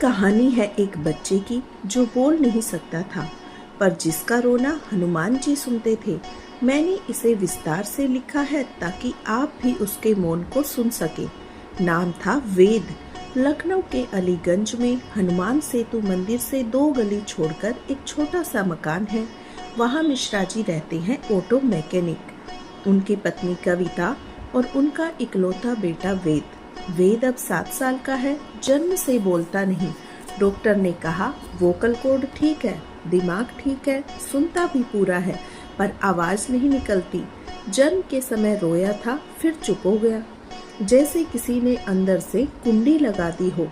कहानी है एक बच्चे की जो बोल नहीं सकता था, पर जिसका रोना हनुमान जी सुनते थे। मैंने इसे विस्तार से लिखा है ताकि आप भी उसके मौन को सुन सके। नाम था वेद। लखनऊ के अलीगंज में हनुमान सेतु मंदिर से 2 गली छोड़कर एक छोटा सा मकान है। वहाँ मिश्रा जी रहते हैं, ऑटो मैकेनिक। उनकी पत्नी कविता और उनका इकलौता बेटा वेद। वेद अब 7 साल का है, जन्म से बोलता नहीं। डॉक्टर ने कहा वोकल कॉर्ड ठीक है, दिमाग ठीक है, सुनता भी पूरा है, पर आवाज नहीं निकलती। जन्म के समय रोया था, फिर चुप हो गया, जैसे किसी ने अंदर से कुंडी लगा दी हो।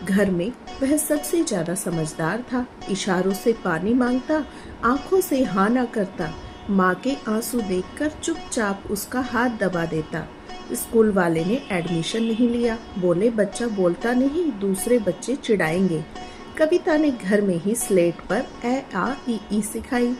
घर में वह सबसे ज्यादा समझदार था। इशारों से पानी मांगता, आंखों से हाँ ना करता। माँ के आंसू देखकर चुपचाप उसका हाथ दबा देता। स्कूल वाले ने एडमिशन नहीं लिया, बोले बच्चा बोलता नहीं, दूसरे बच्चे चिढ़ाएंगे। कविता ने घर में ही स्लेट पर ए आ ई सिखाई।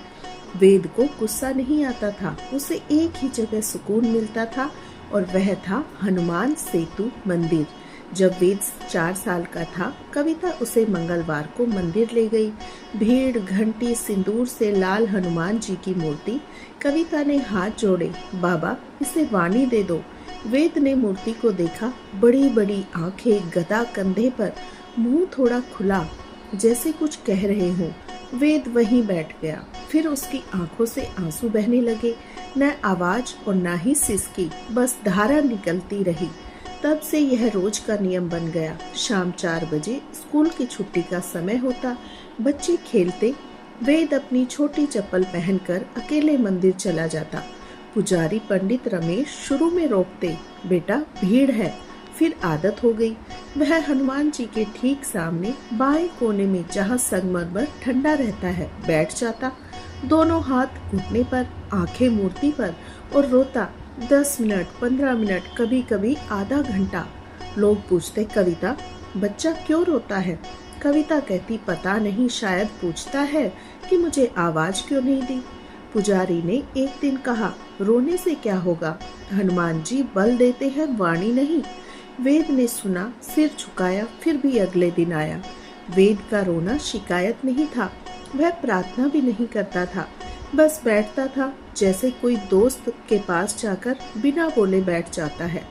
वेद को गुस्सा नहीं आता था, उसे एक ही जगह सुकून मिलता था और वह था हनुमान सेतु मंदिर। जब वेद 4 साल का था, कविता उसे मंगलवार को मंदिर ले गई। भीड़, घंटी, सिंदूर से लाल हनुमान जी की मूर्ति। कविता ने हाथ जोड़े, बाबा इसे वाणी दे दो। वेद ने मूर्ति को देखा, बड़ी बड़ी आंखें, गदा कंधे पर, मुंह थोड़ा खुला, जैसे कुछ कह रहे हों। वेद वहीं बैठ गया। फिर उसकी आंखों से आंसू बहने लगे, न आवाज और न ही सिसकी, बस धारा निकलती रही। तब से यह रोज का नियम बन गया। शाम 4 बजे स्कूल की छुट्टी का समय होता, बच्चे खेलते, वेद अपनी छोटी चप्पल पहनकर अकेले मंदिर चला जाता। पुजारी पंडित रमेश शुरू में रोकते, बेटा भीड़ है, फिर आदत हो गई। वह हनुमान जी के ठीक सामने बाएं कोने में, जहाँ संगमरमर ठंडा रहता है, बैठ जाता। दोनों हाथ घुटने पर, आंखें मूर्ति पर, और रोता। 10 मिनट, 15 मिनट, कभी कभी आधा घंटा। लोग पूछते, कविता बच्चा क्यों रोता है? कविता कहती, पता नहीं, शायद पूछता है कि मुझे आवाज क्यों नहीं दी। पुजारी ने एक दिन कहा, रोने से क्या होगा, हनुमान जी बल देते हैं, वाणी नहीं। वेद ने सुना, सिर झुकाया, फिर भी अगले दिन आया। वेद का रोना शिकायत नहीं था, वह प्रार्थना भी नहीं करता था, बस बैठता था, जैसे कोई दोस्त के पास जाकर बिना बोले बैठ जाता है।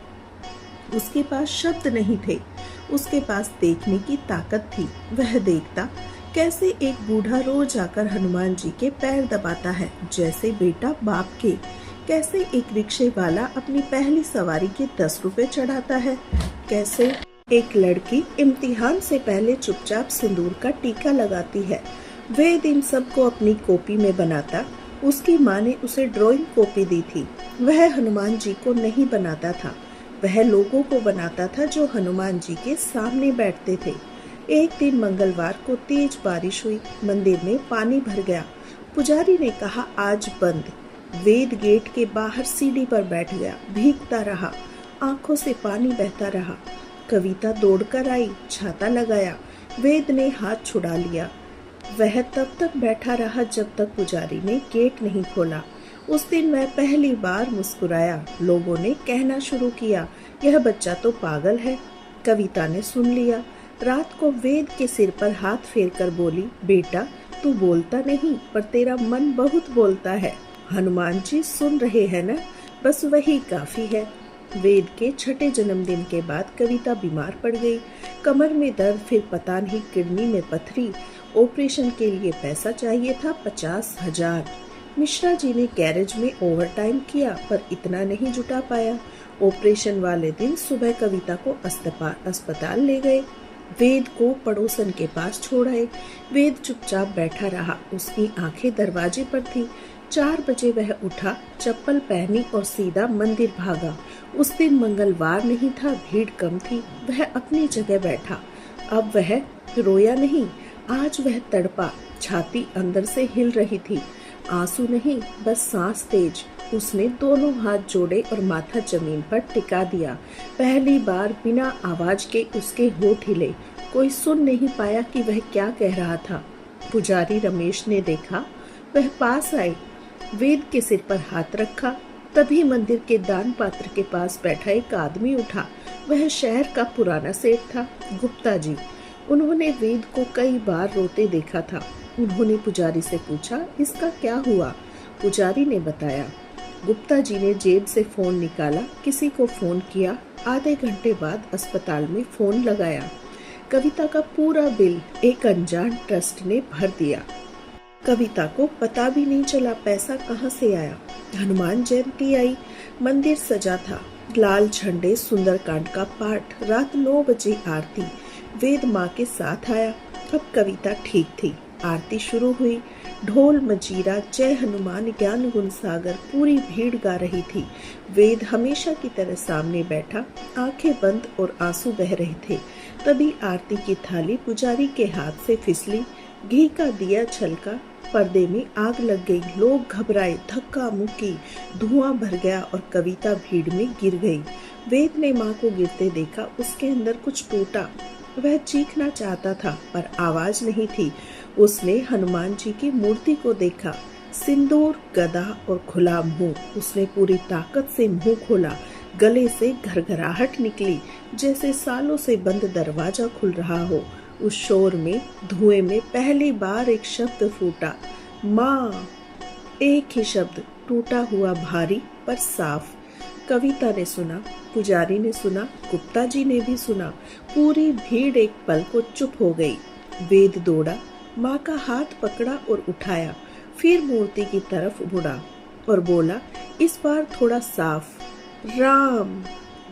उसके पास शब्द नहीं थे, उसके पास देखने की ताकत थी। वह देखता कैसे एक बूढ़ा रोज आकर हनुमान जी के पैर दबाता है, जैसे बेटा बाप के। कैसे एक रिक्शे वाला अपनी पहली सवारी के 10 रुपए चढ़ाता है। कैसे एक लड़की इम्तिहान से पहले चुपचाप सिंदूर का टीका लगाती है। वेद इन सबको अपनी कॉपी में बनाता। उसकी माँ ने उसे ड्राइंग कॉपी दी थी। वह हनुमान जी को नहीं बनाता था, वह लोगों को बनाता था जो हनुमान जी के सामने बैठते थे। एक दिन मंगलवार को तेज बारिश हुई, मंदिर में पानी भर गया। पुजारी ने कहा आज बंद। वेद गेट के बाहर सीढ़ी पर बैठ गया, भीगता रहा, आंखों से पानी बहता रहा। कविता दौड़कर आई, छाता लगाया। वेद ने हाथ छुड़ा लिया। वह तब तक बैठा रहा जब तक पुजारी ने गेट नहीं खोला। उस दिन वह पहली बार मुस्कुराया। लोगों ने कहना शुरू किया, यह बच्चा तो पागल है। कविता ने सुन लिया। रात को वेद के सिर पर हाथ फेरकर बोली, बेटा तू बोलता नहीं, पर तेरा मन बहुत बोलता है। हनुमान जी सुन रहे हैं ना, बस वही काफी है। वेद के 6ठे जन्मदिन के बाद कविता बीमार पड़ गई। कमर में दर्द, फिर पता नहीं किडनी में पथरी। ऑपरेशन के लिए पैसा चाहिए था 50,000। मिश्रा जी ने गैरेज में ओवरटाइम किया, पर इतना नहीं जुटा पाया। ऑपरेशन वाले दिन सुबह कविता को अस्पताल ले गए। वेद को पड़ोसन के पास छोड़ आए। वेद चुपचाप बैठा रहा, उसकी आंखें दरवाजे पर थी। 4 बजे वह उठा, चप्पल पहनी और सीधा मंदिर भागा। उस दिन मंगलवार नहीं था, भीड़ कम थी। वह अपनी जगह बैठा। अब वह रोया नहीं, आज वह तड़पा। छाती अंदर से हिल रही थी। आंसू नहीं, बस सांस तेज। उसने दोनों हाथ जोड़े और माथा जमीन पर टिका दिया। पहली बार बिना आवाज के उसके होठ हिले। कोई सुन नहीं पाया कि वह क्या कह रहा था। पुजारी रमेश ने देखा, वह पास आए, वेद के सिर पर हाथ रखा। तभी मंदिर के दान पात्र के पास बैठा एक आदमी उठा। वह शहर का पुराना सेठ था, गुप्ता जी। उन्होंने वेद को कई बार रोते देखा था। उन्होंने पुजारी से पूछा, इसका क्या हुआ? पुजारी ने बताया, गुप्ता जी ने जेब से फोन निकाला, किसी को फोन किया, आधे घंटे बाद अस्पताल में फोन लगाया। कविता का पूरा बिल एक अनजान ट्रस्ट ने भर दिया। कविता को पता भी नहीं चला पैसा कहाँ से आया। हनुमान जयंती आई, मंदिर सजा था, लाल झंडे, सुंदरकांड का पाठ, रात 9 बजे आरती। वेद माँ के साथ आया। अब कविता ठीक थी। आरती शुरू हुई। ढोल मजीरा, जय हनुमान, ज्ञान गुण सागर, पूरी भीड़ गा रही थी। वेद हमेशा की तरह सामने बैठा, आंखें बंद और आंसू बह रहे थे। तभी आरती की थाली पुजारी के हाथ से फिसली, घी का दिया छलका, पर्दे में आग लग गई। लोग घबराए, धक्का मुक्की, धुआं भर गया और कविता भीड़ में गिर गई। वेद ने माँ को गिरते देखा, उसके अंदर कुछ टूटा। वह चीखना चाहता था पर आवाज नहीं थी। उसने हनुमान जी की मूर्ति को देखा, सिंदूर, गदा और खुला मुंह। उसने पूरी ताकत से मुंह खोला, गले से घरघराहट निकली, जैसे सालों से बंद दरवाजा खुल रहा हो। उस शोर में, धुएं में पहली बार एक शब्द फूटा, माँ। एक ही शब्द, टूटा हुआ, भारी पर साफ। कविता ने सुना, पुजारी ने सुना, गुप्ता जी ने भी सुना। पूरी भीड़ एक पल को चुप हो गई। वेद दौड़ा, माँ का हाथ पकड़ा और उठाया, फिर मूर्ति की तरफ मुड़ा और बोला, इस बार थोड़ा साफ, राम।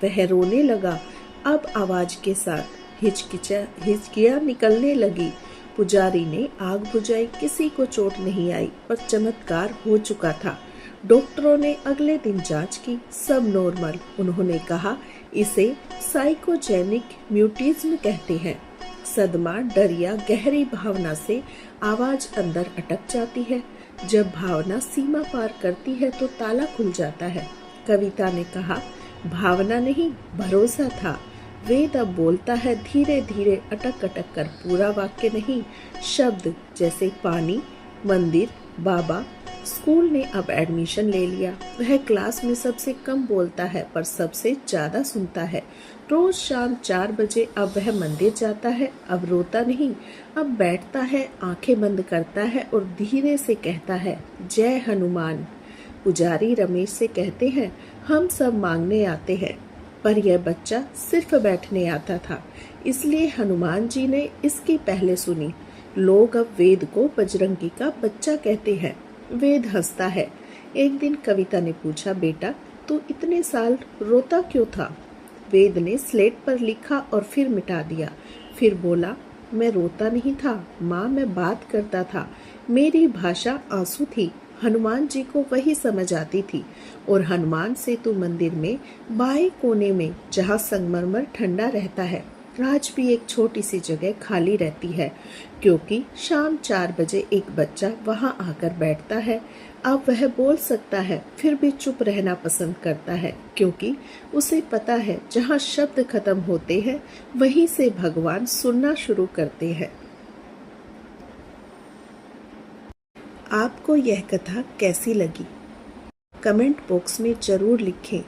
वह रोने लगा, अब आवाज के साथ। हिचकियां निकलने लगी। पुजारी ने आग बुझाई, किसी को चोट नहीं आई पर चमत्कार हो चुका था। डॉक्टरों ने अगले दिन जांच की, सब नॉर्मल। उन्होंने कहा, इसे साइकोजेनिक म्यूटिज्म कहते हैं। सदमा, डर या गहरी भावना से आवाज अंदर अटक जाती है। जब भावना सीमा पार करती है तो ताला खुल जाता है। कविता ने कहा, भावना नहीं, भरोसा था। वेद अब बोलता है, धीरे धीरे, अटक अटक कर, पूरा वाक्य नहीं। शब्द जैसे पानी, मंदिर, बाबा। स्कूल ने अब एडमिशन ले लिया। वह क्लास में सबसे कम बोलता है पर सबसे ज्यादा सुनता है। रोज शाम 4 बजे अब वह मंदिर जाता है। अब रोता नहीं, अब बैठता है, आंखें बंद करता है और धीरे से कहता है, जय हनुमान। पुजारी रमेश से कहते हैं, हम सब मांगने आते हैं, पर यह बच्चा सिर्फ बैठने आता था, इसलिए हनुमान जी ने इसकी पहले सुनी। लोग अब वेद को बजरंगी का बच्चा कहते हैं। वेद हंसता है। एक दिन कविता ने पूछा, बेटा तू इतने साल रोता क्यों था? वेद ने स्लेट पर लिखा और फिर मिटा दिया। फिर बोला, मैं रोता नहीं था माँ, मैं बात करता था। मेरी भाषा आंसू थी। हनुमान जी को वही समझ आती थी। और हनुमान सेतु मंदिर में बाएं कोने में, जहाँ संगमरमर ठंडा रहता है, आज भी एक छोटी सी जगह खाली रहती है, क्योंकि शाम 4 बजे एक बच्चा वहां आकर बैठता है। अब वह बोल सकता है, फिर भी चुप रहना पसंद करता है, क्योंकि उसे पता है जहां शब्द खत्म होते हैं वहीं से भगवान सुनना शुरू करते हैं। आपको यह कथा कैसी लगी? कमेंट बॉक्स में जरूर लिखें।